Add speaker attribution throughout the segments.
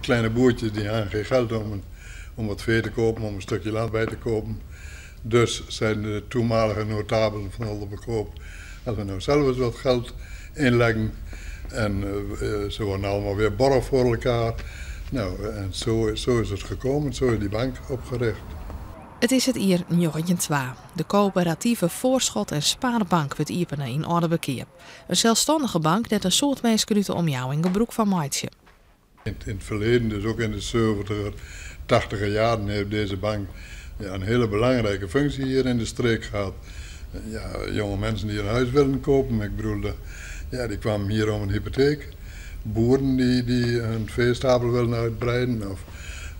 Speaker 1: Kleine boertjes die hadden geen geld om wat vee te kopen, om een stukje land bij te kopen. Dus zijn de toenmalige notabelen van Oldenbekoop, als we nou zelf eens wat geld inleggen en ze worden allemaal weer borrel voor elkaar. Nou, en zo is het gekomen, zo is die bank opgericht.
Speaker 2: Het is het hier 1902. De coöperatieve voorschot- en spaarbank wordt iepenen in Oudebekeer. Een zelfstandige bank dat een soort mensen uit de omjouwing gebruik van maatje.
Speaker 1: In het verleden, dus ook in de 70er, 80er jaren, heeft deze bank een hele belangrijke functie hier in de streek gehad. Ja, jonge mensen die een huis willen kopen, ik bedoel, die kwamen hier om een hypotheek. Boeren die hun veestapel willen uitbreiden of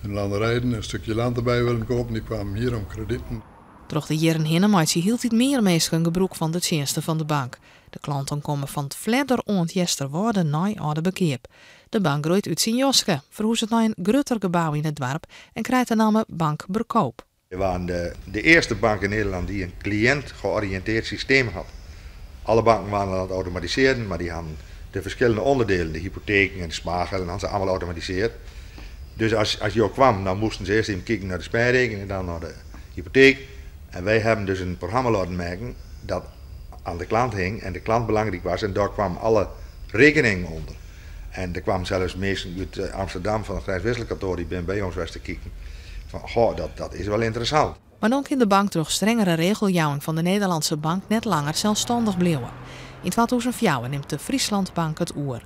Speaker 1: hun landerijen, een stukje land erbij willen kopen, die kwamen hier om kredieten.
Speaker 2: Door de jaren heen maatje hield het meer mensen gebruik van de diensten van de bank. De klanten komen van het verder Jesterwoude naar Oudebekeer. De bank groeit uit zijn Joske, verhuist naar een groter gebouw in het dorp en krijgt de naam Bank Berkoop.
Speaker 3: We waren de eerste bank in Nederland die een cliëntgeoriënteerd systeem had. Alle banken waren aan het automatiseren, maar die hadden de verschillende onderdelen, de hypotheken en de spaargelden, hadden ze allemaal geautomatiseerd. Dus als je ook kwam, dan moesten ze eerst even kijken naar de spaarrekening en dan naar de hypotheek. En wij hebben dus een programma laten maken dat aan de klant hing en de klant belangrijk was en daar kwamen alle rekeningen onder. En er kwamen zelfs mensen uit Amsterdam van het grijswisselkantoor die bij ons was te kijken. Van, goh, dat is wel interessant.
Speaker 2: Maar dan kan de bank door strengere regeljouwing van de Nederlandse bank net langer zelfstandig blijven. In 2004 neemt de Frieslandbank het oer.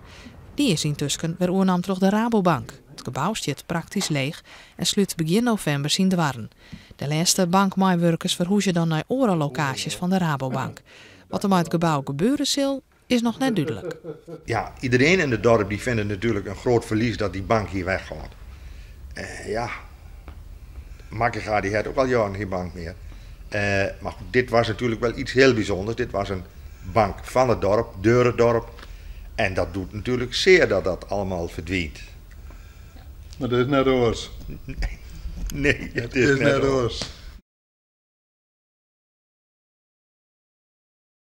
Speaker 2: Die is intussen weer oornam door de Rabobank. Het gebouw staat praktisch leeg en sluit begin november zijn dwarren. De laatste bankmeewerkers verhuizen dan naar andere locaties van de Rabobank. Wat er met het gebouw gebeuren zal, is nog net duidelijk.
Speaker 3: Ja, iedereen in het dorp die vindt het natuurlijk een groot verlies dat die bank hier weggaat. Ja, Makkegaard die had ook al jaren geen bank meer. Maar goed, dit was natuurlijk wel iets heel bijzonders. Dit was een bank van het dorp, door het dorp. En dat doet natuurlijk zeer dat dat allemaal verdwijnt.
Speaker 1: Maar dat is net oors.
Speaker 3: Nee,
Speaker 1: het is net oors.